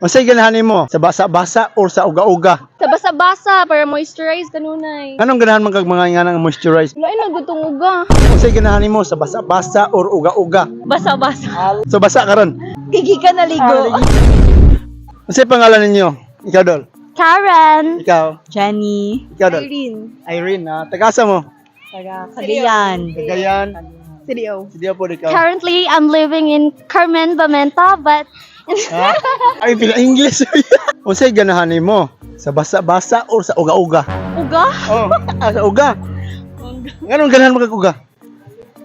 Unsay ganahan mo? Sa basa-basa or sa uga-uga? Sa basa-basa para moisturize kanunay. Anong ganahan man kag mga nga nang moisturize? Wala na gutong uga. Unsay ganahan mo? Sa basa-basa or uga-uga? Basa-basa. So basa karon. Kiki ka naligo. Unsay pangalan ninyo? Ikaw Dol. Karen. Ikaw. Jenny. Ikaw Dol. Irene, tagasa mo. Taga Cagayan. Cagayan. Sirio. Sidio po ikaw. Currently, I'm living in Carmen Bamenta, but Ha? Ay, pila English. Unsay ganahan mo? Sa basa-basa or sa uga-uga? uga? Oh, sa uga. Anong ganahan mo kag uga?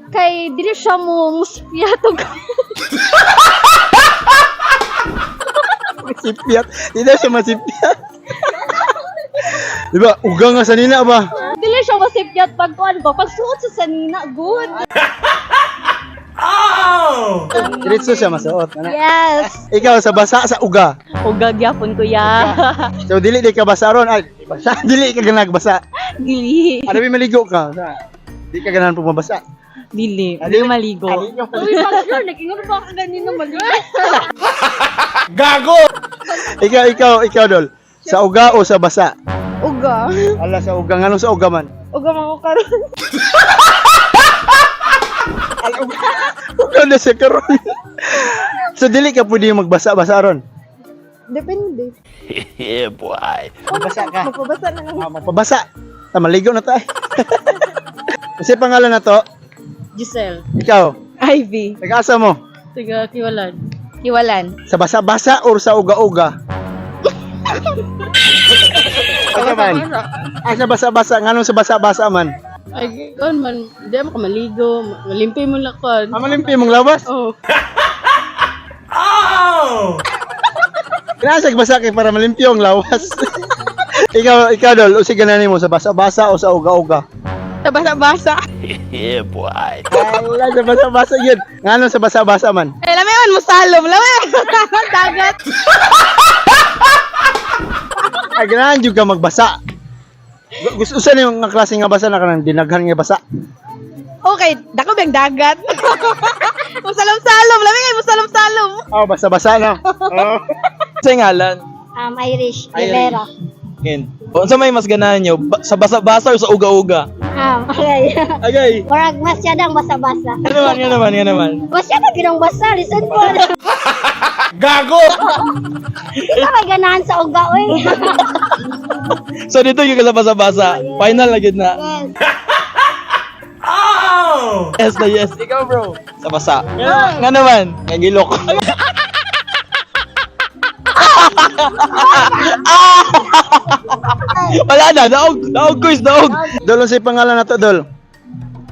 Kay dili siya mo muspiyatog. Masipyat. Hindi siya masipyat. Diba, uga nga sa nina ba? Dili siya masipyat pag kuan ba? Pag suot sa sanina, good. Diretso siya masuot. Ano? Yes. Ikaw, sa basa, sa uga. Ugag yapon kuya. So, dili di ka basa ron. Ay, basa, dili ka ganagbasa. Dili. Ano ba maligo ka? Di ka ganahan pumabasa. Dili. Dili. Dili maligo. Uy, pastor, nag-ingon ba ka ganina maligo? Ikaw, Dol. Sa uga o sa basa? Uga. Ala, sa uga. Anong sa uga man? Uga man ko karon. Uga na siya karon. So, dili ka pwede magbasa-basa ron? Depende. Yeah, boy. Magbasa ka. Magpabasa na lang. Magpabasa. Maligo na tayo. Kasi pangalan na to? Giselle. Ikaw. Ivy. Nag-asa mo? Taga Kiwalan. Kiwalan. Sa basa-basa or sa uga-uga? Ano man? Sa basa-basa. Nganong sa basa-basa man? Ay, kon man, di mo ka maligo, malimpi mo lakon. Malimpi mong labas? Oh. Kinasag basa kay para malimpyo ang lawas. ikaw Dol, usig gananin mo sa basa-basa o sa uga-uga? Sa basa-basa. Yeah, boy. Wala sa basa-basa yun. Nganong sa basa-basa man? Eh, lamay man mo salom, lamay. Dagat. Ay, ganahan juga magbasa. Gusto usan yung nga klase nga basa na kanang dinaghan nga basa. Okay, dako bang dagat. Musalom-salom, lamay mo salom-salom. Oh, basa-basa na. Oh. Sa ngalan, Irish. Rivera. Ken. Unsa may mas ganahan nyo? Sa basa-basa o sa uga-uga? Okay. Agay. Warag masyadang basa-basa. Yan naman. Masyadang ginong basa. Listen po. Gago! Ikaw may ganahan sa uga, uy. So dito yung sa basa-basa. Final na gid na. Yes. Yes. Ikaw bro. Sa basa. Nga naman. Nagilok. Wala na. Daog quiz. Dol, ang say pangalan na to, Dol?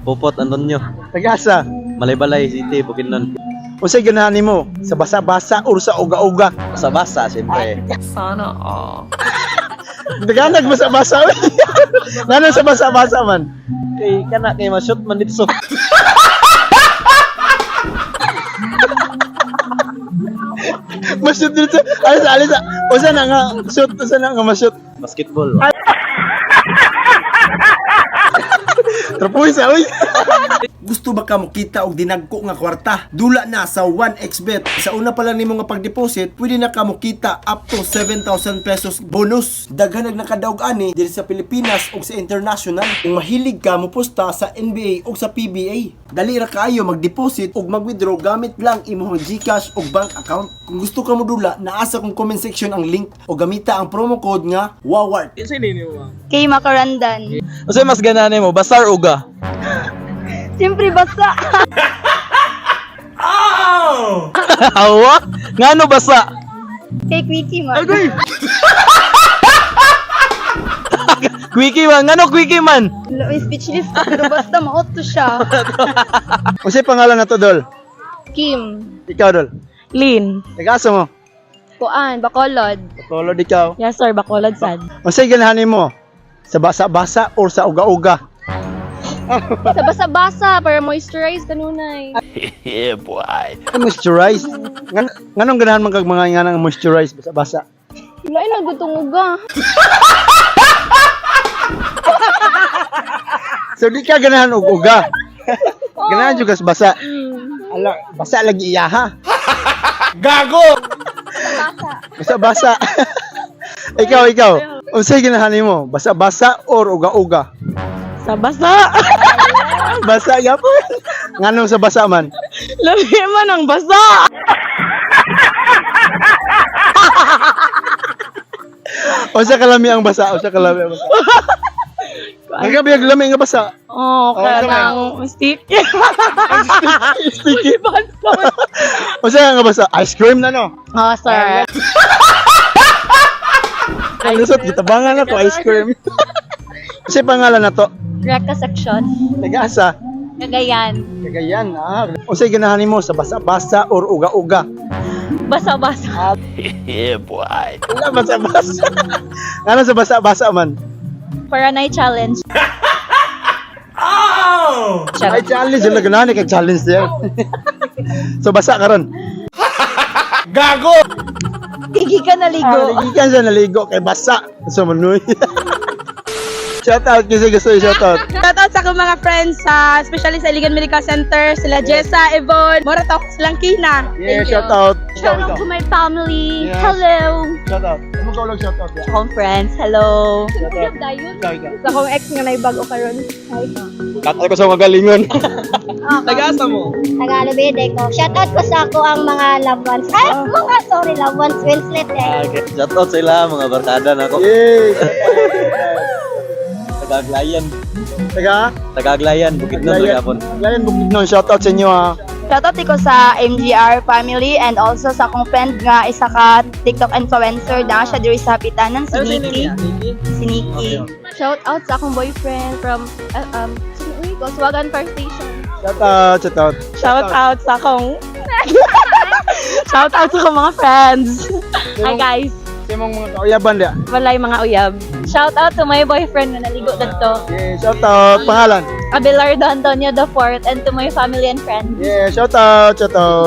Popot Antonio. Tagasa. Malay-balay City, Bukidnon. Usay ganahan mo sa basa-basa or sa uga-uga? Basa-basa siyempre. Daganag basa-basa. Nganong sa basa-basa man? Kay kana kay ma-shoot man dito. Mashoot dito. Alisa. Usa na nga shoot, usa na nga ma-shoot. Basketball. Trapuis uy. Gusto ba ka mukita og dinagko nga kwarta? Dula na sa 1xbet. Sa una pa lang nimo nga pag-deposit, pwede na ka mukita up to 7,000 pesos bonus. Daghan nakadaog ani diri sa Pilipinas ug sa international. Kung mahilig ka mopusta sa NBA ug sa PBA, dali ra kaayo mag-deposit ug mag-withdraw gamit lang imong GCash ug bank account. Kung gusto ka modula, naasa kong comment section ang link o gamita ang promo code nga WAWART. Kay Makarandan. Unsa mas ganahan mo? Basa or uga? Siyempre basa. Awa? Ngano basa? Kay Quickie man. Quickie man. Ngano quickie man? Uy, speechless ka. Pero basta maot to siya. Usay pangalan na to, Dol? Kim. Ikaw, Dol. Lin. Tagasa mo? Kuan. Bacolod. Kolod ikaw. Yes sir, Bacolod sad. Usay ganahan mo sa basa-basa or sa uga-uga? Sa basa-basa para moisturize kanunay. Yeah, boy. Moisturize. Nganong ganahan man kag mga nga nang moisturize basa-basa? Wala na gutong uga. So di ka ganahan og uga. Ganahan jud sa basa. Ala, basa lagi iya ha. Gago! Basa. Basa-basa. ikaw. Unsay ginahan mo? Basa-basa or uga-uga? Sa basa. Basa gyapon. Nganong sa basa man? Labi man ang basa. Unsa kalami ang basa? Ang gabi ang lami nga basa. Oh, sa kanang stick. Sticky. Unsa nga basa? Ice cream na no. Oh, sir. Ano sa gitabangan ako ice cream. Kasi pangalan na to. Reka section. Taga-asa. Cagayan. Kagayan. Unsay ganahan mo sa basa-basa or uga-uga? Basa-basa. Yeah, boy. Wala basa-basa. Ano sa basa-basa man? Para na challenge. Ay challenge yung ganahan kay challenge diyan. So basa karon. Tigi ka naligo. Ikan sa naligo kay basa. So manuy. Shout out kasi gusto shout out. Shoutout sa akong mga friends sa especially sa Iligan Medical Center, sila Jessa, Yvonne, mora to silang Kina. Yeah, shout out. Shout out to my family. Yes. Hello. Shout out. Ano ka ulang shout out? Sa akong friends. Hello. Shout out. Dayon. Sa akong ex nga naibago karon. Katay ko sa magalingon. Tagasa mo. Tagalubide ko. Shoutout ko sa ako ang mga loved ones. Ay, loved ones. Winslet eh. Shout out sa ila, mga barkada na ko. Yay! Tagaglayan. Tagaglayan, Bukidnon, Tagapon. Tagaglayan, Bukidnon. Shout out sa inyo ha. Shoutout ko sa MGR family and also sa akong friend nga isa ka TikTok influencer na siya diri sa Pitanan, si Nikki. Si Nikki. Shoutout sa akong boyfriend from Volkswagen Fire Station. Shout out, shout out. Shoutout sa akong Shoutout sa akong mga friends. Hi guys. Sa mong mga kauyaban dia. Walay mga uyab. Shoutout to my boyfriend na naligo dito. Yeah, shout out. Pangalan? Abelardo Antonio IV and to my family and friends. Yeah, shout out, shout out.